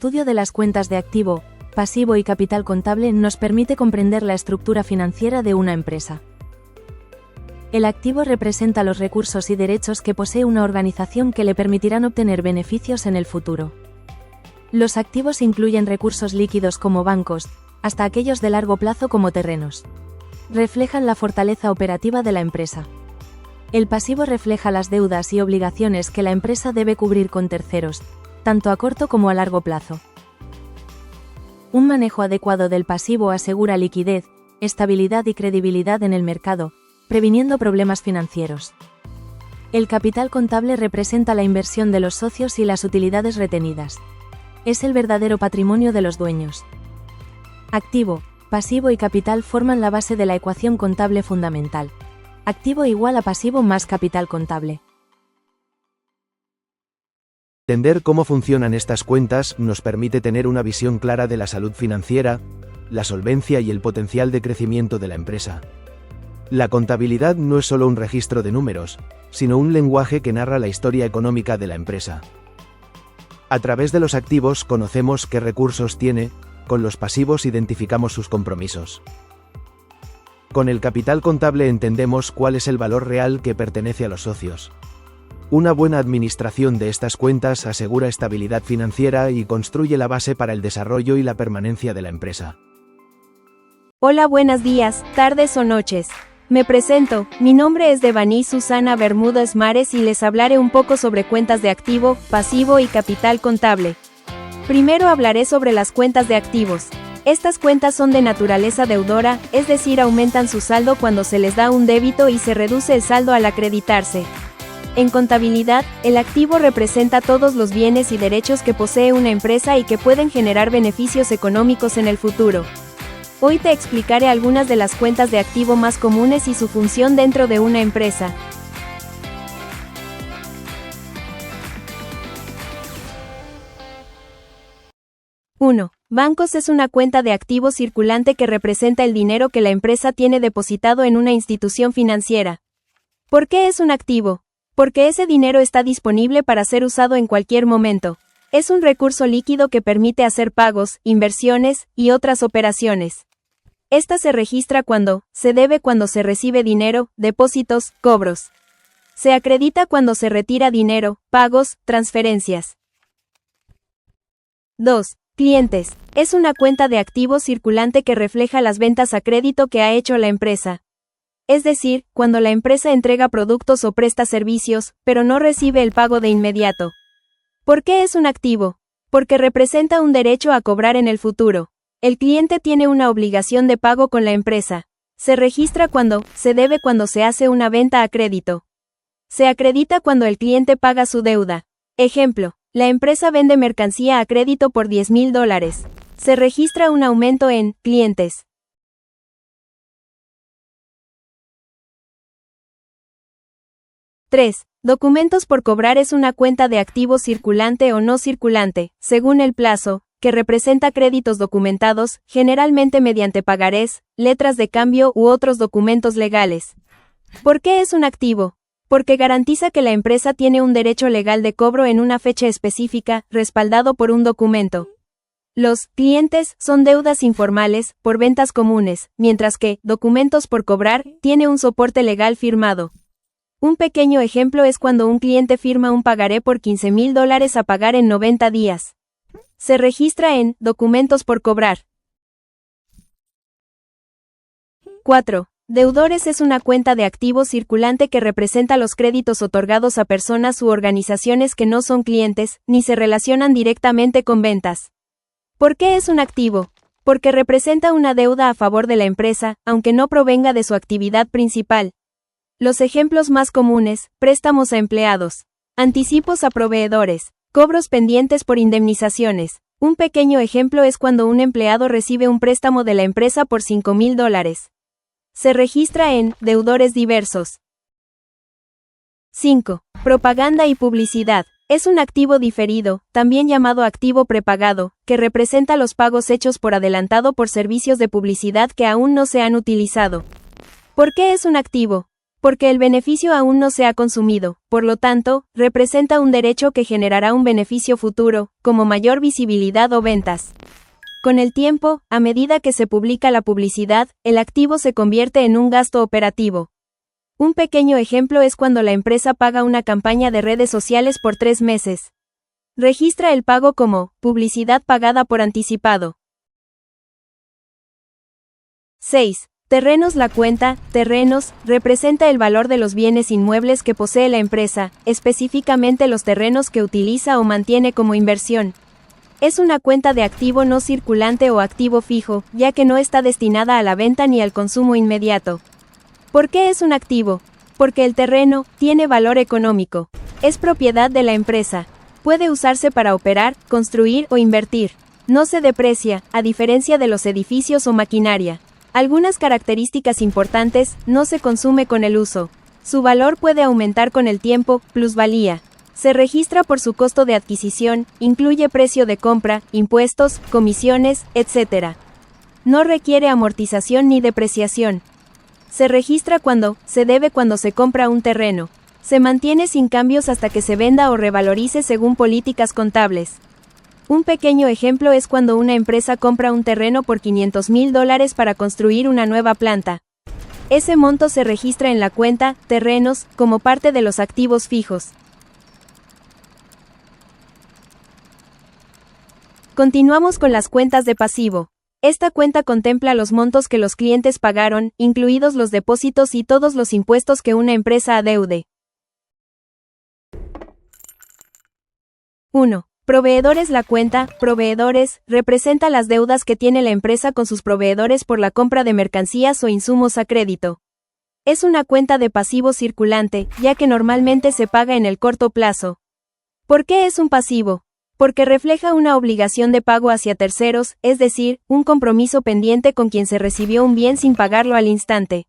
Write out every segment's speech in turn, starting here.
estudio de las cuentas de activo, pasivo y capital contable nos permite comprender la estructura financiera de una empresa. El activo representa los recursos y derechos que posee una organización que le permitirán obtener beneficios en el futuro. Los activos incluyen recursos líquidos como bancos, hasta aquellos de largo plazo como terrenos. Reflejan la fortaleza operativa de la empresa. El pasivo refleja las deudas y obligaciones que la empresa debe cubrir con terceros, tanto a corto como a largo plazo. Un manejo adecuado del pasivo asegura liquidez, estabilidad y credibilidad en el mercado, previniendo problemas financieros. El capital contable representa la inversión de los socios y las utilidades retenidas. Es el verdadero patrimonio de los dueños. Activo, pasivo y capital forman la base de la ecuación contable fundamental. Activo igual a pasivo más capital contable. Entender cómo funcionan estas cuentas nos permite tener una visión clara de la salud financiera, la solvencia y el potencial de crecimiento de la empresa. La contabilidad no es solo un registro de números, sino un lenguaje que narra la historia económica de la empresa. A través de los activos conocemos qué recursos tiene, con los pasivos identificamos sus compromisos. Con el capital contable entendemos cuál es el valor real que pertenece a los socios. Una buena administración de estas cuentas asegura estabilidad financiera y construye la base para el desarrollo y la permanencia de la empresa. Hola, buenos días, tardes o noches. Me presento, mi nombre es Devani Susana Bermúdez Mares y les hablaré un poco sobre cuentas de activo, pasivo y capital contable. Primero hablaré sobre las cuentas de activos. Estas cuentas son de naturaleza deudora, es decir, aumentan su saldo cuando se les da un débito y se reduce el saldo al acreditarse. En contabilidad, el activo representa todos los bienes y derechos que posee una empresa y que pueden generar beneficios económicos en el futuro. Hoy te explicaré algunas de las cuentas de activo más comunes y su función dentro de una empresa. (1) Bancos es una cuenta de activo circulante que representa el dinero que la empresa tiene depositado en una institución financiera. ¿Por qué es un activo? Porque ese dinero está disponible para ser usado en cualquier momento. Es un recurso líquido que permite hacer pagos, inversiones y otras operaciones. Esta se registra cuando se debe cuando se recibe dinero, depósitos, cobros. Se acredita cuando se retira dinero, pagos, transferencias. 2. Clientes. Es una cuenta de activo circulante que refleja las ventas a crédito que ha hecho la empresa. Es decir, cuando la empresa entrega productos o presta servicios, pero no recibe el pago de inmediato. ¿Por qué es un activo? Porque representa un derecho a cobrar en el futuro. El cliente tiene una obligación de pago con la empresa. Se registra cuando se debe cuando se hace una venta a crédito. Se acredita cuando el cliente paga su deuda. Ejemplo, la empresa vende mercancía a crédito por $10,000. Se registra un aumento en clientes. 3. Documentos por cobrar es una cuenta de activo circulante o no circulante, según el plazo, que representa créditos documentados, generalmente mediante pagarés, letras de cambio u otros documentos legales. ¿Por qué es un activo? Porque garantiza que la empresa tiene un derecho legal de cobro en una fecha específica, respaldado por un documento. Los clientes son deudas informales, por ventas comunes, mientras que documentos por cobrar tiene un soporte legal firmado. Un pequeño ejemplo es cuando un cliente firma un pagaré por $15,000 a pagar en 90 días. Se registra en documentos por cobrar. 4. Deudores es una cuenta de activo circulante que representa los créditos otorgados a personas u organizaciones que no son clientes, ni se relacionan directamente con ventas. ¿Por qué es un activo? Porque representa una deuda a favor de la empresa, aunque no provenga de su actividad principal. Los ejemplos más comunes: préstamos a empleados, anticipos a proveedores, cobros pendientes por indemnizaciones. Un pequeño ejemplo es cuando un empleado recibe un préstamo de la empresa por $5,000. Se registra en deudores diversos. 5. Propaganda y publicidad. Es un activo diferido, también llamado activo prepagado, que representa los pagos hechos por adelantado por servicios de publicidad que aún no se han utilizado. ¿Por qué es un activo? Porque el beneficio aún no se ha consumido, por lo tanto, representa un derecho que generará un beneficio futuro, como mayor visibilidad o ventas. Con el tiempo, a medida que se publica la publicidad, el activo se convierte en un gasto operativo. Un pequeño ejemplo es cuando la empresa paga una campaña de redes sociales por 3 meses. Registra el pago como publicidad pagada por anticipado. 6. Terrenos. La cuenta, terrenos, representa el valor de los bienes inmuebles que posee la empresa, específicamente los terrenos que utiliza o mantiene como inversión. Es una cuenta de activo no circulante o activo fijo, ya que no está destinada a la venta ni al consumo inmediato. ¿Por qué es un activo? Porque el terreno tiene valor económico. Es propiedad de la empresa. Puede usarse para operar, construir o invertir. No se deprecia, a diferencia de los edificios o maquinaria. Algunas características importantes: no se consume con el uso. Su valor puede aumentar con el tiempo, plusvalía. Se registra por su costo de adquisición, incluye precio de compra, impuestos, comisiones, etc. No requiere amortización ni depreciación. Se registra cuando se debe cuando se compra un terreno. Se mantiene sin cambios hasta que se venda o revalorice según políticas contables. Un pequeño ejemplo es cuando una empresa compra un terreno por $500,000 para construir una nueva planta. Ese monto se registra en la cuenta terrenos como parte de los activos fijos. Continuamos con las cuentas de pasivo. Esta cuenta contempla los montos que los clientes pagaron, incluidos los depósitos y todos los impuestos que una empresa adeude. 1. Proveedores. La cuenta, proveedores, representa las deudas que tiene la empresa con sus proveedores por la compra de mercancías o insumos a crédito. Es una cuenta de pasivo circulante, ya que normalmente se paga en el corto plazo. ¿Por qué es un pasivo? Porque refleja una obligación de pago hacia terceros, es decir, un compromiso pendiente con quien se recibió un bien sin pagarlo al instante.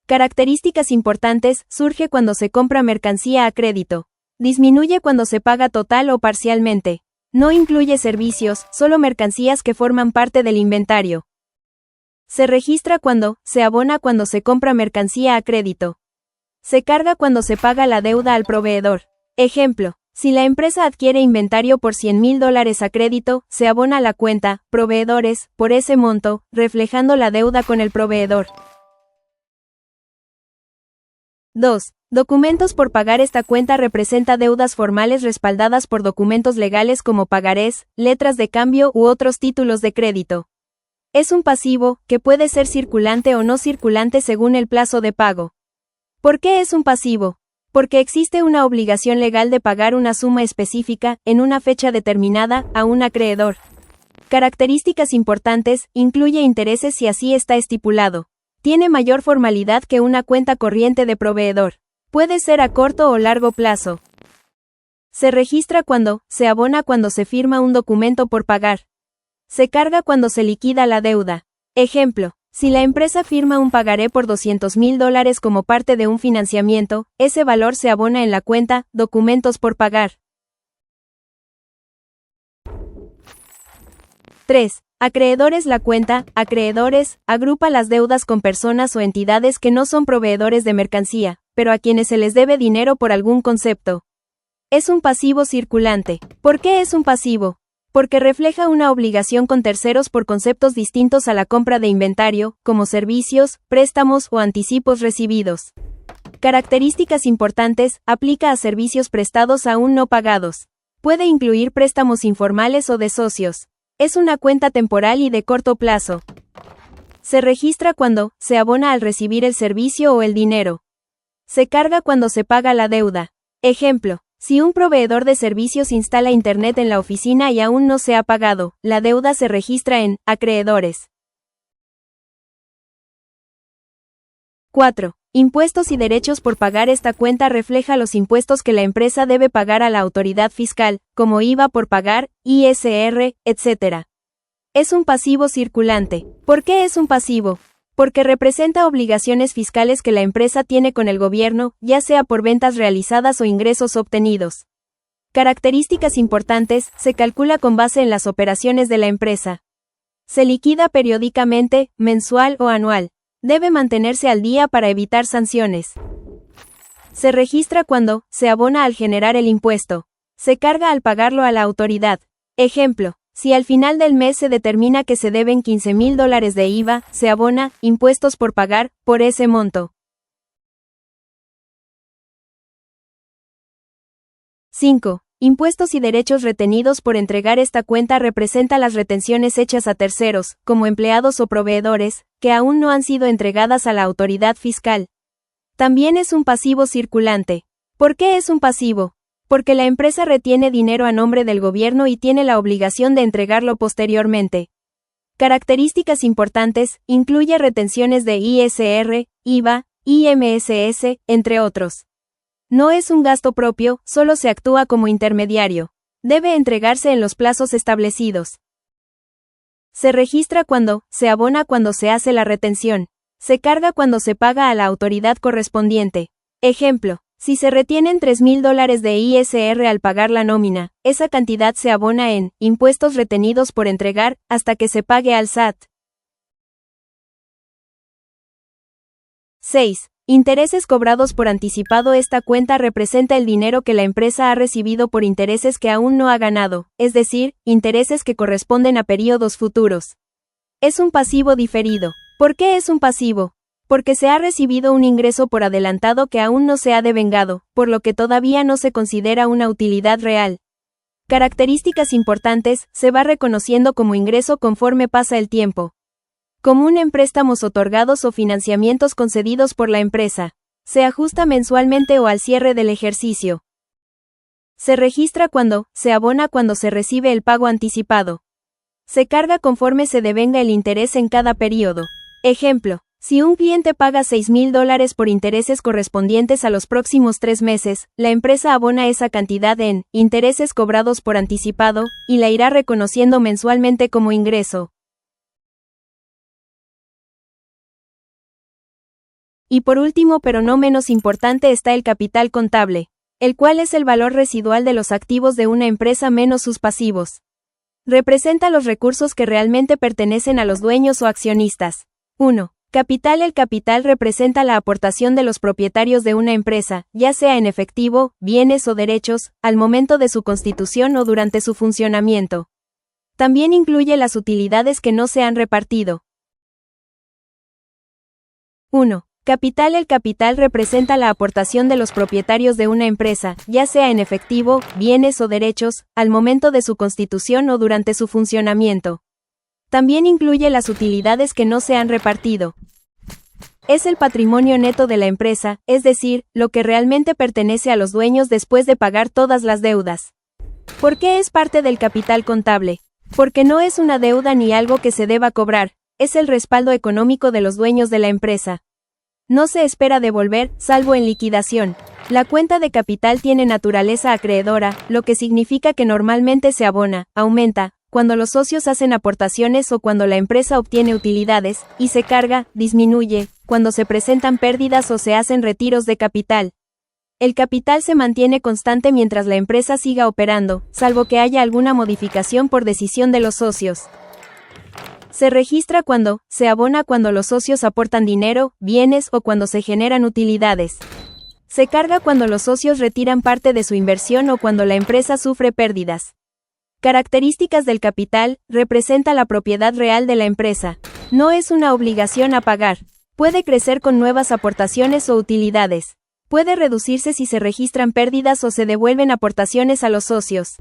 Características importantes: surge cuando se compra mercancía a crédito. Disminuye cuando se paga total o parcialmente. No incluye servicios, solo mercancías que forman parte del inventario. Se registra cuando se abona cuando se compra mercancía a crédito. Se carga cuando se paga la deuda al proveedor. Ejemplo: si la empresa adquiere inventario por $100,000 a crédito, se abona a la cuenta proveedores por ese monto, reflejando la deuda con el proveedor. 2. Documentos por pagar. Esta cuenta representa deudas formales respaldadas por documentos legales como pagarés, letras de cambio u otros títulos de crédito. Es un pasivo, que puede ser circulante o no circulante según el plazo de pago. ¿Por qué es un pasivo? Porque existe una obligación legal de pagar una suma específica, en una fecha determinada, a un acreedor. Características importantes: incluye intereses si así está estipulado. Tiene mayor formalidad que una cuenta corriente de proveedor. Puede ser a corto o largo plazo. Se registra cuando se abona cuando se firma un documento por pagar. Se carga cuando se liquida la deuda. Ejemplo: si la empresa firma un pagaré por $200,000 como parte de un financiamiento, ese valor se abona en la cuenta documentos por pagar. 3. Acreedores. La cuenta acreedores agrupa las deudas con personas o entidades que no son proveedores de mercancía, pero a quienes se les debe dinero por algún concepto. Es un pasivo circulante. ¿Por qué es un pasivo? Porque refleja una obligación con terceros por conceptos distintos a la compra de inventario, como servicios, préstamos o anticipos recibidos. Características importantes: aplica a servicios prestados aún no pagados. Puede incluir préstamos informales o de socios. Es una cuenta temporal y de corto plazo. Se registra cuando se abona al recibir el servicio o el dinero. Se carga cuando se paga la deuda. Ejemplo: si un proveedor de servicios instala internet en la oficina y aún no se ha pagado, la deuda se registra en acreedores. 4. Impuestos y derechos por pagar. Esta cuenta refleja los impuestos que la empresa debe pagar a la autoridad fiscal, como IVA por pagar, ISR, etc. Es un pasivo circulante. ¿Por qué es un pasivo? Porque representa obligaciones fiscales que la empresa tiene con el gobierno, ya sea por ventas realizadas o ingresos obtenidos. Características importantes: se calcula con base en las operaciones de la empresa. Se liquida periódicamente, mensual o anual. Debe mantenerse al día para evitar sanciones. Se registra cuando se abona al generar el impuesto. Se carga al pagarlo a la autoridad. Ejemplo, si al final del mes se determina que se deben $15,000 de IVA, se abona impuestos por pagar por ese monto. 5. Impuestos y derechos retenidos por entregar. Esta cuenta representa las retenciones hechas a terceros, como empleados o proveedores, que aún no han sido entregadas a la autoridad fiscal. También es un pasivo circulante. ¿Por qué es un pasivo? Porque la empresa retiene dinero a nombre del gobierno y tiene la obligación de entregarlo posteriormente. Características importantes, incluye retenciones de ISR, IVA, IMSS, entre otros. No es un gasto propio, solo se actúa como intermediario. Debe entregarse en los plazos establecidos. Se registra cuando, se abona cuando se hace la retención. Se carga cuando se paga a la autoridad correspondiente. Ejemplo, si se retienen $3,000 de ISR al pagar la nómina, esa cantidad se abona en impuestos retenidos por entregar, hasta que se pague al SAT. 6. Intereses cobrados por anticipado. Esta cuenta representa el dinero que la empresa ha recibido por intereses que aún no ha ganado, es decir, intereses que corresponden a periodos futuros. Es un pasivo diferido. ¿Por qué es un pasivo? Porque se ha recibido un ingreso por adelantado que aún no se ha devengado, por lo que todavía no se considera una utilidad real. Características importantes, se va reconociendo como ingreso conforme pasa el tiempo. Común en préstamos otorgados o financiamientos concedidos por la empresa. Se ajusta mensualmente o al cierre del ejercicio. Se registra cuando, se abona cuando se recibe el pago anticipado. Se carga conforme se devenga el interés en cada periodo. Ejemplo, si un cliente paga $6,000 por intereses correspondientes a los próximos 3 meses, la empresa abona esa cantidad en intereses cobrados por anticipado, y la irá reconociendo mensualmente como ingreso. Y por último, pero no menos importante, está el capital contable, el cual es el valor residual de los activos de una empresa menos sus pasivos. Representa los recursos que realmente pertenecen a los dueños o accionistas. 1. Capital. El capital representa la aportación de los propietarios de una empresa, ya sea en efectivo, bienes o derechos, al momento de su constitución o durante su funcionamiento. También incluye las utilidades que no se han repartido. 1. Capital. El capital representa la aportación de los propietarios de una empresa, ya sea en efectivo, bienes o derechos, al momento de su constitución o durante su funcionamiento. También incluye las utilidades que no se han repartido. Es el patrimonio neto de la empresa, es decir, lo que realmente pertenece a los dueños después de pagar todas las deudas. ¿Por qué es parte del capital contable? Porque no es una deuda ni algo que se deba cobrar, es el respaldo económico de los dueños de la empresa. No se espera devolver, salvo en liquidación. La cuenta de capital tiene naturaleza acreedora, lo que significa que normalmente se abona, aumenta, cuando los socios hacen aportaciones o cuando la empresa obtiene utilidades, y se carga, disminuye, cuando se presentan pérdidas o se hacen retiros de capital. El capital se mantiene constante mientras la empresa siga operando, salvo que haya alguna modificación por decisión de los socios. Se registra cuando, se abona cuando los socios aportan dinero, bienes o cuando se generan utilidades. Se carga cuando los socios retiran parte de su inversión o cuando la empresa sufre pérdidas. Características del capital, representa la propiedad real de la empresa. No es una obligación a pagar. Puede crecer con nuevas aportaciones o utilidades. Puede reducirse si se registran pérdidas o se devuelven aportaciones a los socios.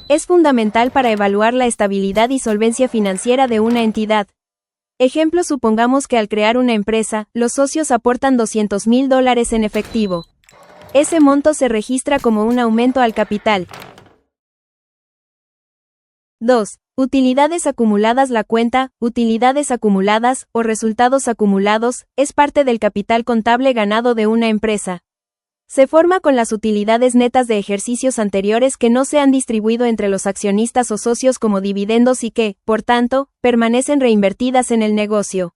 Es fundamental para evaluar la estabilidad y solvencia financiera de una entidad. Ejemplo, supongamos que al crear una empresa, los socios aportan $200,000 en efectivo. Ese monto se registra como un aumento al capital. 2. Utilidades acumuladas. La cuenta, utilidades acumuladas, o resultados acumulados, es parte del capital contable ganado de una empresa. Se forma con las utilidades netas de ejercicios anteriores que no se han distribuido entre los accionistas o socios como dividendos y que, por tanto, permanecen reinvertidas en el negocio.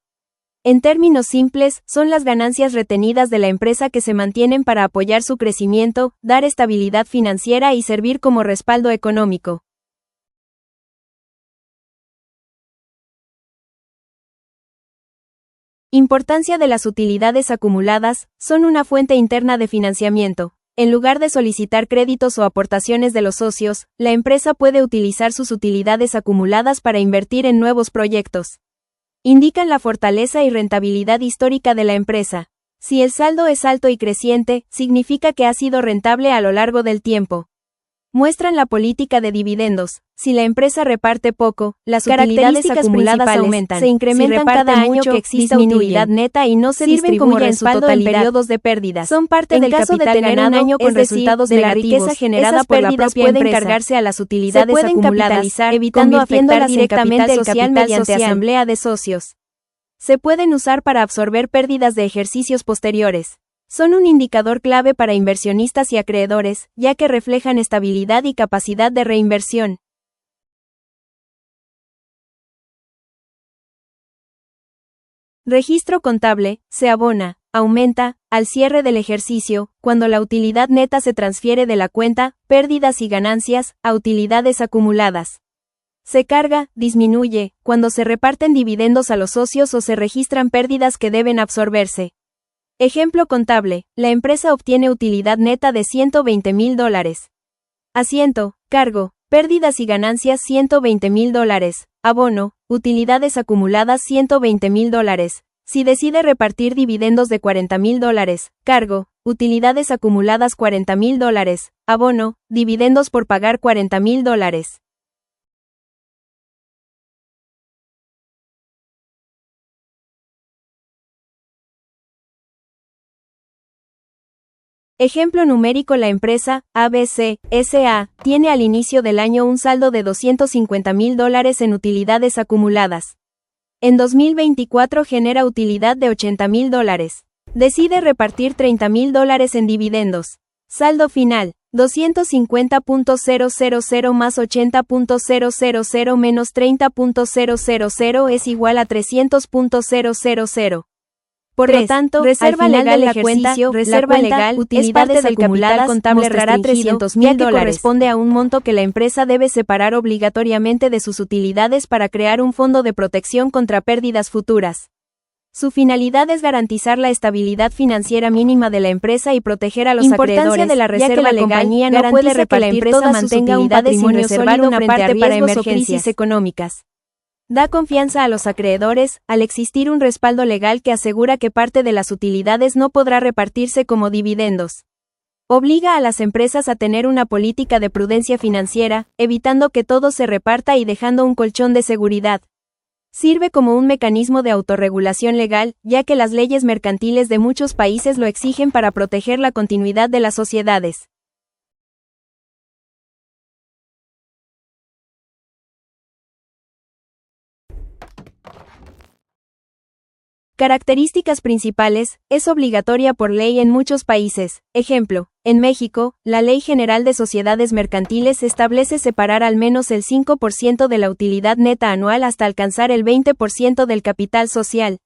En términos simples, son las ganancias retenidas de la empresa que se mantienen para apoyar su crecimiento, dar estabilidad financiera y servir como respaldo económico. Importancia de las utilidades acumuladas, son una fuente interna de financiamiento. En lugar de solicitar créditos o aportaciones de los socios, la empresa puede utilizar sus utilidades acumuladas para invertir en nuevos proyectos. Indican la fortaleza y rentabilidad histórica de la empresa. Si el saldo es alto y creciente, significa que ha sido rentable a lo largo del tiempo. Muestran la política de dividendos. Si la empresa reparte poco, las utilidades acumuladas aumentan. Se incrementan cada año que exista utilidad neta y no se distribuye en su totalidad. En periodos de pérdidas. Son parte del capital ganado, un año con resultados de la riqueza generada por la propia empresa. Pueden cargarse a las utilidades acumuladas, evitando afectar directamente el capital mediante asamblea de socios. Se pueden usar para absorber pérdidas de ejercicios posteriores. Son un indicador clave para inversionistas y acreedores, ya que reflejan estabilidad y capacidad de reinversión. Registro contable, se abona, aumenta, al cierre del ejercicio, cuando la utilidad neta se transfiere de la cuenta, pérdidas y ganancias, a utilidades acumuladas. Se carga, disminuye, cuando se reparten dividendos a los socios o se registran pérdidas que deben absorberse. Ejemplo contable, la empresa obtiene utilidad neta de $120,000. Asiento, cargo, pérdidas y ganancias $120,000. Abono, utilidades acumuladas $120,000. Si decide repartir dividendos de $40,000. Cargo, utilidades acumuladas $40,000. Abono, dividendos por pagar $40,000. Ejemplo numérico: la empresa, ABC, S.A., tiene al inicio del año un saldo de $250,000 en utilidades acumuladas. En 2024 genera utilidad de $80,000. Decide repartir $30,000 en dividendos. Saldo final, 250.000 más 80.000 menos 30.000 es igual a 300.000. Por lo tanto, reserva legal del ejercicio, reserva legal, utilidades acumuladas contable mostrará $300,000, ya que corresponde a un monto que la empresa debe separar obligatoriamente de sus utilidades para crear un fondo de protección contra pérdidas futuras. Su finalidad es garantizar la estabilidad financiera mínima de la empresa y proteger a los acreedores, de la reserva, ya que la compañía no puede repartir que la empresa mantenga un patrimonio reservar una parte para emergencias o crisis económicas. Da confianza a los acreedores, al existir un respaldo legal que asegura que parte de las utilidades no podrá repartirse como dividendos. Obliga a las empresas a tener una política de prudencia financiera, evitando que todo se reparta y dejando un colchón de seguridad. Sirve como un mecanismo de autorregulación legal, ya que las leyes mercantiles de muchos países lo exigen para proteger la continuidad de las sociedades. Características principales: es obligatoria por ley en muchos países. Ejemplo, en México, la Ley General de Sociedades Mercantiles establece separar al menos el 5% de la utilidad neta anual hasta alcanzar el 20% del capital social.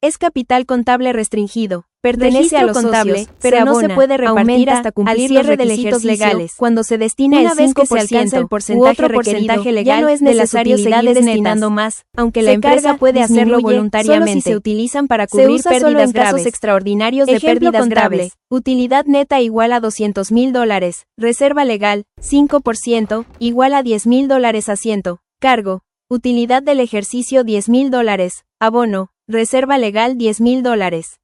Es capital contable restringido, pertenece a los socios, pero no se puede repartir hasta cumplir los requisitos legales. Cuando se destina el 5%, que se alcanza el porcentaje legal, ya no es necesario seguir destinando más, aunque la empresa puede hacerlo voluntariamente. Solo si se utilizan para cubrir pérdidas graves. Casos extraordinarios de pérdidas graves. Utilidad neta igual a $200,000. Reserva legal, 5%, igual a $10,000. Asiento, cargo. Utilidad del ejercicio $10,000. Abono. Reserva legal $10,000.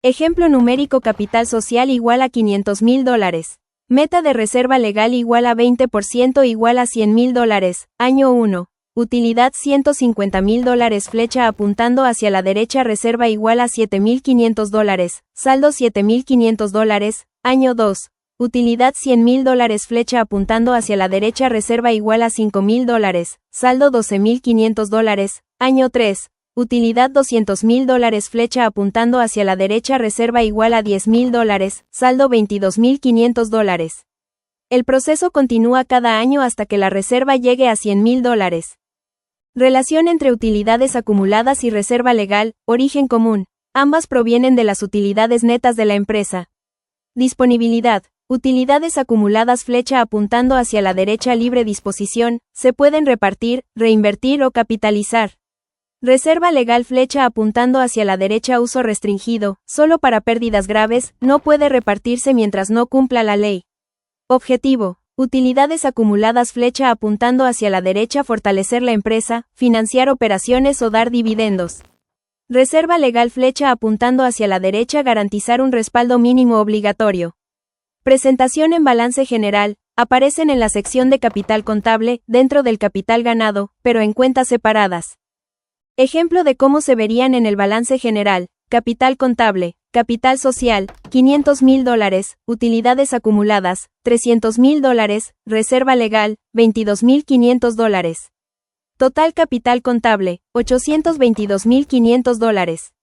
Ejemplo numérico: capital social igual a $500,000. Meta de reserva legal igual a 20% igual a $100,000. Año 1. Utilidad $150,000. Flecha apuntando hacia la derecha. Reserva igual a $7,500. Saldo $7,500. Año 2. Utilidad $100,000. Flecha apuntando hacia la derecha. Reserva igual a $5,000. Saldo $12,500. Año 3. Utilidad $200,000. Flecha apuntando hacia la derecha. Reserva igual a $10,000. Saldo $22,500. El proceso continúa cada año hasta que la reserva llegue a $100,000. Relación entre utilidades acumuladas y reserva legal. Origen común. Ambas provienen de las utilidades netas de la empresa. Disponibilidad. Utilidades acumuladas. Flecha apuntando hacia la derecha. Libre disposición. Se pueden repartir, reinvertir o capitalizar. Reserva legal flecha apuntando hacia la derecha uso restringido, solo para pérdidas graves, no puede repartirse mientras no cumpla la ley. Objetivo. Utilidades acumuladas flecha apuntando hacia la derecha fortalecer la empresa, financiar operaciones o dar dividendos. Reserva legal flecha apuntando hacia la derecha garantizar un respaldo mínimo obligatorio. Presentación en balance general, aparecen en la sección de capital contable, dentro del capital ganado, pero en cuentas separadas. Ejemplo de cómo se verían en el balance general: capital contable, capital social, $500,000, utilidades acumuladas, $300,000, reserva legal, $22,500. Total capital contable, $822,500.